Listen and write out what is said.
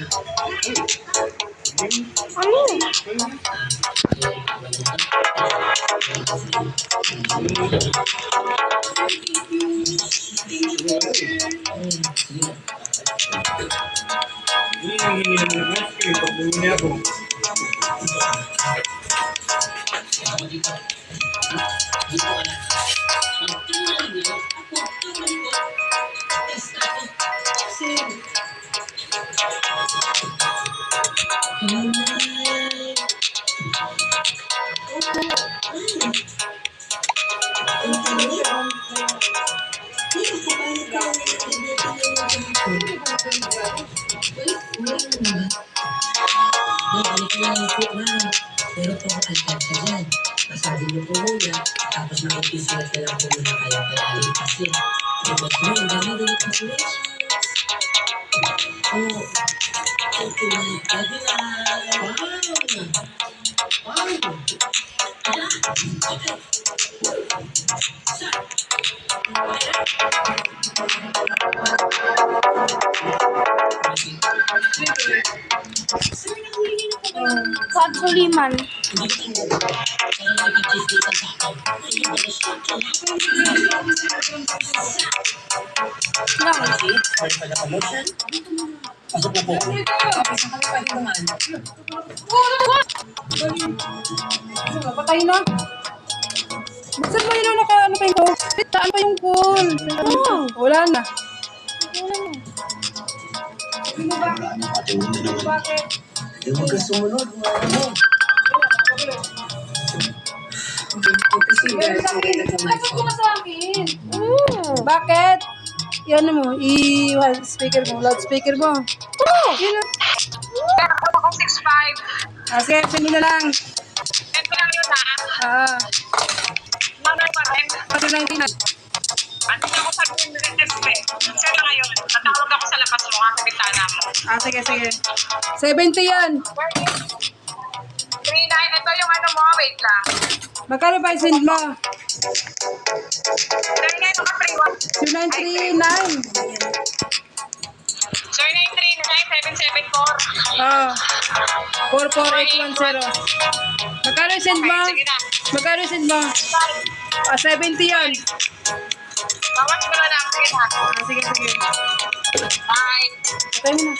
Ano? Pero po ang alkansya dyan. Masabi niyo po muna, tapos makipisilat na lang po muna kayo kay aling pasin. Tapos mo, ang dami-dami calculations. Oh, thank you, my Wow! Sad Suliman. Lang. Pasok na po. Patay na. Buksan mo yun na ano pa yung pool. Saan pa yung pool? Wala na. Bakit? Hindi mo ka sumunod. Bakit ko sa akin? Bakit? Yan mo, i-speaker mo, loudspeaker mo. Yun na. Meron akong 6'5". Sige, send mo na lang. Send ko lang yun ha. Number pa rin. Kasi 19 na. Andito ako sa Greenridge eh. Sir ngayon, natawag ako sa labas mo, ang bintana mo. Sige. 70 yan. 39, ito yung ano mo, wait lang. Magkano ba i-send mo? 39 ako 2939. Sir, 939-774. 44810. Magkano i-send mo? Sige na. Magkano i-send mo? 70 yan. Bawas mo na lang. Sige na. Sige. Bye. Patay mo na.